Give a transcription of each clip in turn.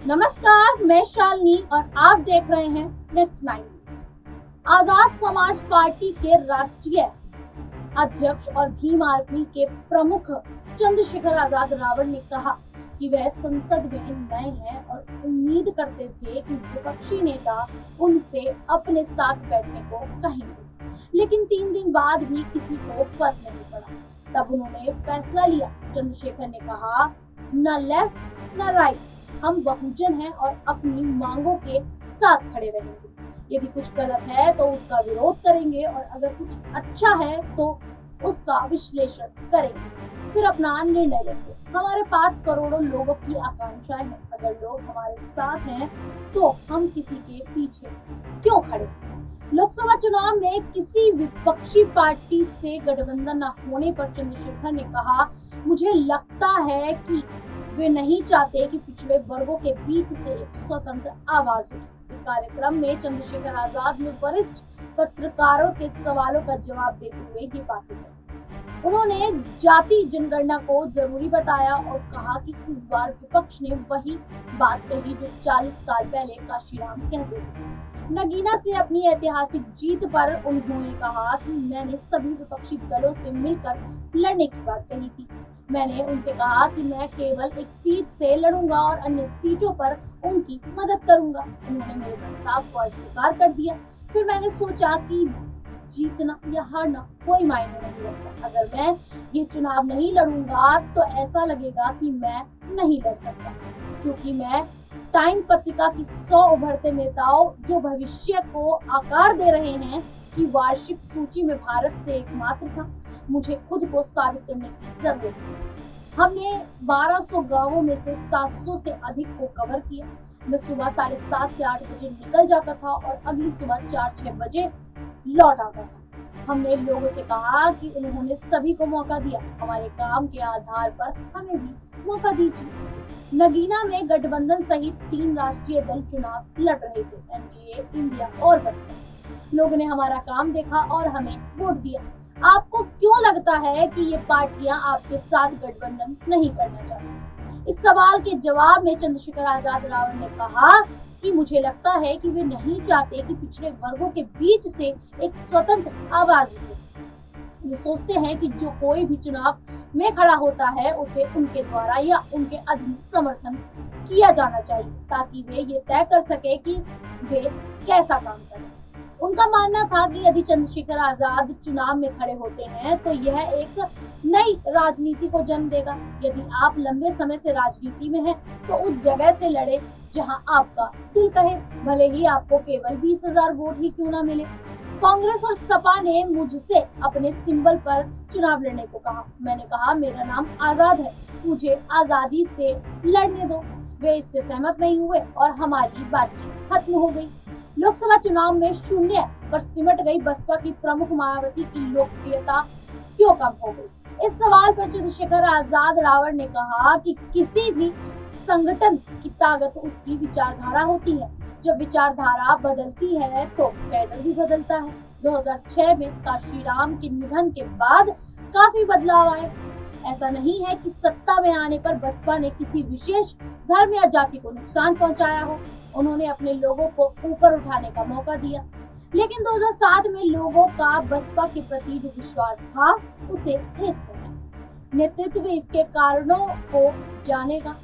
नमस्कार, मैं शालिनी और आप देख रहे हैं next 9 news. Azad Samaj party के राष्ट्रीय अध्यक्ष और भीम आर्मी के प्रमुख चंद्रशेखर आजाद रावण ने कहा कि वह संसद में नए हैं और उम्मीद करते थे कि विपक्षी नेता उनसे अपने साथ बैठने को कहेंगे, लेकिन 3 दिन बाद भी किसी को फर्क नहीं पड़ा। तब उन्होंने फैसला लिया। चंद्रशेखर ने कहा, न लेफ्ट न राइट, हम बहुजन हैं और अपनी मांगों के साथ खड़े रहेंगे। यदि कुछ गलत है तो उसका विरोध करेंगे और अगर कुछ अच्छा है तो उसका विश्लेषण करेंगे, फिर अपना निर्णय लेंगे। हमारे पास करोड़ों लोगों की आकांक्षाएं हैं। अगर लोग हमारे साथ हैं तो हम किसी के पीछे क्यों खड़े? लोकसभा चुनाव में किसी विपक्षी पार्टी से गठबंधन न होने पर चंद्रशेखर ने कहा, मुझे लगता है कि वे नहीं चाहते कि पिछड़े वर्गों के बीच से एक स्वतंत्र आवाज उठे। कार्यक्रम में चंद्रशेखर आजाद ने वरिष्ठ पत्रकारों के सवालों का जवाब देते हुए ये बातें कही। उन्होंने जाति जनगणना को जरूरी बताया और कहा कि इस बार विपक्ष ने वही बात कही जो 40 साल पहले काशीराम कहते थे। नगीना से अपनी ऐतिहासिक जीत पर उन्होंने कहा कि मैंने सभी विपक्षी दलों से मिलकर लड़ने की बात कही थी। मैंने उनसे कहा कि मैं केवल एक सीट से लड़ूंगा और अन्य सीटों पर उनकी मदद करूंगा। उन्होंने मेरे प्रस्ताव को अस्वीकार कर दिया। फिर मैंने सोचा कि जीतना या हारना कोई मायने नहीं रखता। अगर मैं ये चुनाव नहीं लड़ूंगा तो ऐसा लगेगा कि मैं नहीं लड़ सकता, क्योंकि मैं टाइम पत्रिका की 100 उभरते नेताओं जो भविष्य को आकार दे रहे हैं की वार्षिक सूची में भारत से एकमात्र था। मुझे खुद को साबित करने की जरूरत है। हमने 1200 गांवों में से 700 से अधिक को कवर किया। मैं सुबह 7:30 से 8 बजे निकल जाता था और अगली सुबह 4-6 बजे लौट आता था। हमने लोगों से कहा कि उन्होंने सभी को मौका दिया, हमारे काम के आधार पर हमें भी मौका दीजिए। नगीना में गठबंधन सहित 3 राष्ट्रीय दल चुनाव लड़ रहे थे, एनडीए, इंडिया और बसपा। लोगों ने हमारा काम देखा और हमें वोट दिया। आपको क्यों लगता है कि ये पार्टियां आपके साथ गठबंधन नहीं करना चाहती? इस सवाल के जवाब में चंद्रशेखर आजाद रावण ने कहा कि मुझे लगता है कि वे नहीं चाहते कि पिछड़े वर्गों के बीच से एक स्वतंत्र आवाज उठे। वे सोचते हैं कि जो कोई भी चुनाव में खड़ा होता है उसे उनके द्वारा या उनके अधीन समर्थन किया जाना चाहिए, ताकि वे ये तय कर सके कि वे कैसा काम करें। उनका मानना था कि यदि चंद्रशेखर आजाद चुनाव में खड़े होते हैं तो यह एक नई राजनीति को जन्म देगा। यदि आप लंबे समय से राजनीति में हैं तो उस जगह से लड़े जहां आपका दिल कहे, भले ही आपको केवल 20,000 वोट ही क्यों ना मिले। कांग्रेस और सपा ने मुझसे अपने सिंबल पर चुनाव लड़ने को कहा। मैंने कहा, मेरा नाम आजाद है, मुझे आजादी से लड़ने दो। वे इससे सहमत नहीं हुए और हमारी बातचीत खत्म हो गई। लोकसभा चुनाव में शून्य पर सिमट गई बसपा की प्रमुख मायावती की लोकप्रियता क्यों कम हो गई? इस सवाल पर चंद्रशेखर आजाद रावण ने कहा कि किसी भी संगठन की ताकत उसकी विचारधारा होती है। जब विचारधारा बदलती है तो कैडर भी बदलता है। 2006 में काशीराम के निधन के बाद काफी बदलाव आए। ऐसा नहीं है कि सत्ता में आने पर बसपा ने किसी विशेष धर्म या जाति को नुकसान पहुंचाया हो। उन्होंने अपने लोगों को ऊपर उठाने का मौका दिया, लेकिन 2007 में लोगों का बसपा के प्रति जो विश्वास था उसे ठेस पहुंचा। नेतृत्व इसके कारणों को जानेगा।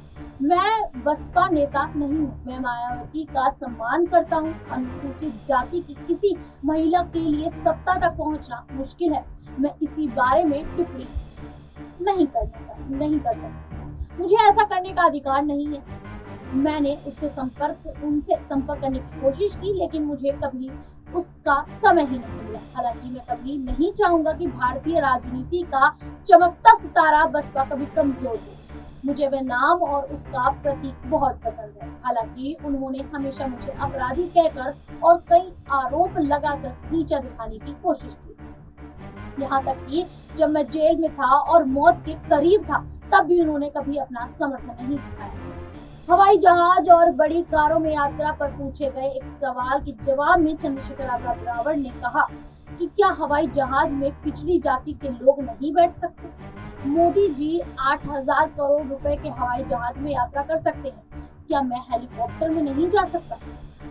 मैं बसपा नेता नहीं हूँ। मैं मायावती का सम्मान करता हूँ। अनुसूचित जाति की किसी महिला के लिए सत्ता तक पहुँचना मुश्किल है। मैं इसी बारे में टिप्पणी नहीं कर सकता। मुझे ऐसा करने का अधिकार नहीं है। मैंने उनसे संपर्क करने की कोशिश की, लेकिन मुझे कभी उसका समय ही नहीं मिला। हालांकि मैं कभी नहीं चाहूंगा कि भारतीय राजनीति का चमकता सितारा बसपा कभी कमजोर हो। मुझे वह नाम और उसका प्रतीक बहुत पसंद है। हालांकि उन्होंने हमेशा मुझे अपराधी कहकर और कई आरोप लगाकर नीचा दिखाने की कोशिश की। यहाँ तक कि जब मैं जेल में था और मौत के करीब था, तब भी उन्होंने कभी अपना समर्थन नहीं दिखाया। हवाई जहाज और बड़ी कारों में यात्रा पर पूछे गए एक सवाल के जवाब में चंद्रशेखर आजाद रावण ने कहा कि क्या हवाई जहाज में पिछड़ी जाति के लोग नहीं बैठ सकते? मोदी जी 8,000 करोड़ रुपए के हवाई जहाज में यात्रा कर सकते हैं। क्या मैं हेलीकॉप्टर में नहीं जा सकता?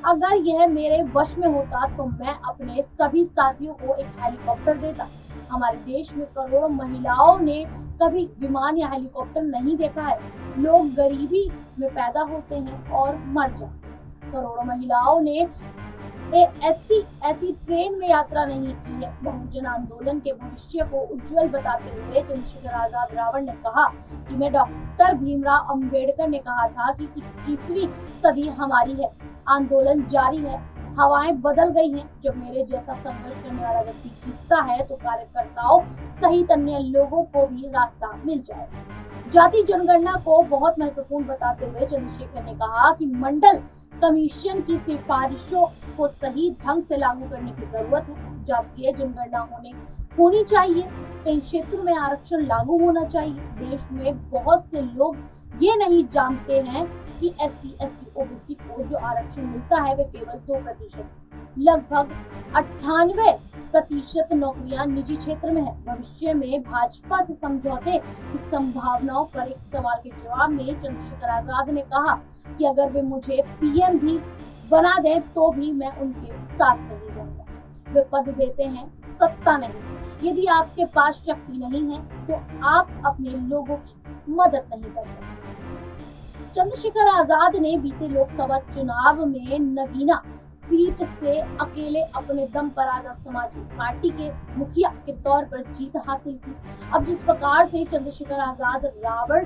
अगर यह मेरे वश में होता तो मैं अपने सभी साथियों को एक हेलीकॉप्टर देता। हमारे देश में करोड़ों महिलाओं ने कभी विमान या हेलीकॉप्टर नहीं देखा है। लोग गरीबी में पैदा होते हैं और मर जाते हैं। करोड़ों महिलाओं ने ऐसी ट्रेन में यात्रा नहीं की है। बहुजन आंदोलन के भविष्य को उज्जवल बताते हुए चंद्रशेखर आजाद रावण ने कहा कि मैं डॉक्टर भीमराव अंबेडकर ने कहा था कि 21वीं सदी हमारी है। आंदोलन जारी है, हवाएं बदल गई हैं। जब मेरे जैसा संघर्ष करने वाला व्यक्ति जीतता है तो कार्यकर्ताओं सहित अन्य लोगों को भी रास्ता मिल जाएगा। जाति जनगणना को बहुत महत्वपूर्ण बताते हुए चंद्रशेखर ने कहा कि मंडल कमीशन की सिफारिशों को सही ढंग से लागू करने की जरूरत है। जातीय जनगणना होनी चाहिए। कई क्षेत्रों में आरक्षण लागू होना चाहिए। देश में बहुत से लोग ये नहीं जानते हैं कि SC, ST, OBC को जो आरक्षण मिलता है वे केवल 2%। लगभग 98% नौकरियां निजी क्षेत्र में है। भविष्य में भाजपा से समझौते की संभावनाओं पर एक सवाल के जवाब में चंद्रशेखर आजाद ने कहा कि अगर वे मुझे PM भी बना दें तो भी मैं उनके साथ नहीं जाऊंगा। वे पद देते हैं, सत्ता नहीं। यदि आपके पास शक्ति नहीं है तो आप अपने लोगों की मदद नहीं कर सकते। चंद्रशेखर आजाद ने बीते लोकसभा चुनाव में नगीना सीट से अकेले अपने दम पर आजाद समाज पार्टी के मुखिया के तौर पर जीत हासिल की। अब जिस प्रकार से चंद्रशेखर आजाद रावण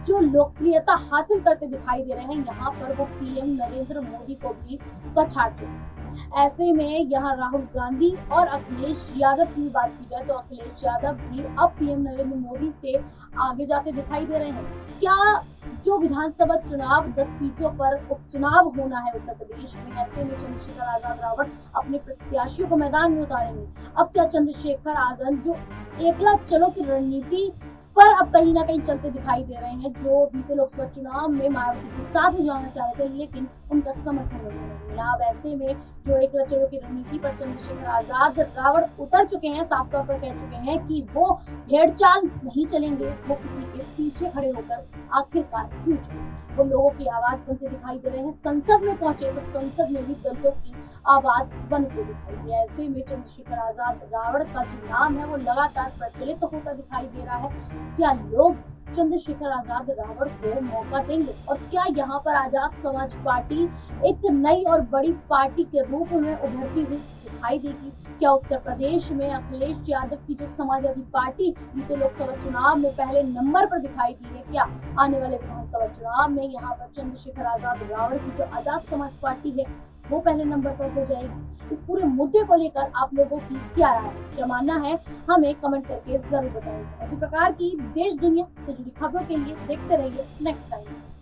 जो लोकप्रियता हासिल करते दिखाई दे रहे हैं, यहाँ पर वो PM नरेंद्र मोदी को भी पछाड़ चुके हैं। ऐसे में यहाँ राहुल गांधी और अखिलेश यादव की बात की जाए तो अखिलेश यादव भी अब PM नरेंद्र मोदी से आगे जाते दिखाई दे रहे हैं। क्या जो विधानसभा चुनाव 10 सीटों पर उपचुनाव होना है उत्तर प्रदेश में, ऐसे में चंद्रशेखर आजाद रावण अपने प्रत्याशियों को मैदान में उतारेंगे। अब क्या चंद्रशेखर आजाद जो एकला चलो की रणनीति पर अब कहीं ना कहीं चलते दिखाई दे रहे हैं, जो बीते लोकसभा चुनाव में मायावती के साथ जाना चाह रहे थे लेकिन उनका समर्थन नहीं मिला। अब ऐसे में जो एकला चलो की रणनीति पर चंद्रशेखर आजाद रावण उतर चुके हैं, साफ तौर पर कह चुके हैं कि वो भेड़ चाल नहीं चलेंगे, वो किसी के पीछे खड़े होकर आखिरकार क्यों चले। वो लोगों की आवाज बनते दिखाई दे रहे हैं। संसद में पहुंचे तो संसद में भी दलितों की आवाज बनते दिखाई दी। ऐसे में चंद्रशेखर आजाद रावण का जो नाम है वो लगातार प्रचलित होता दिखाई दे रहा है। क्या लोग चंद्रशेखर आजाद रावण को मौका देंगे और क्या यहाँ पर आजाद समाज पार्टी एक नई और बड़ी पार्टी के रूप में उभरती हुई दिखाई देगी? क्या उत्तर प्रदेश में अखिलेश यादव की जो समाजवादी पार्टी बीते लोकसभा चुनाव में पहले नंबर पर दिखाई दी है, क्या आने वाले विधानसभा चुनाव में यहाँ पर चंद्रशेखर आजाद रावण की जो आजाद समाज पार्टी है वो पहले नंबर पर हो जाएगी? इस पूरे मुद्दे को लेकर आप लोगों की क्या राय है, क्या मानना है, हमें कमेंट करके जरूर बताइए। इसी प्रकार की देश दुनिया से जुड़ी खबरों के लिए देखते रहिए नेक्स्ट टाइम न्यूज़।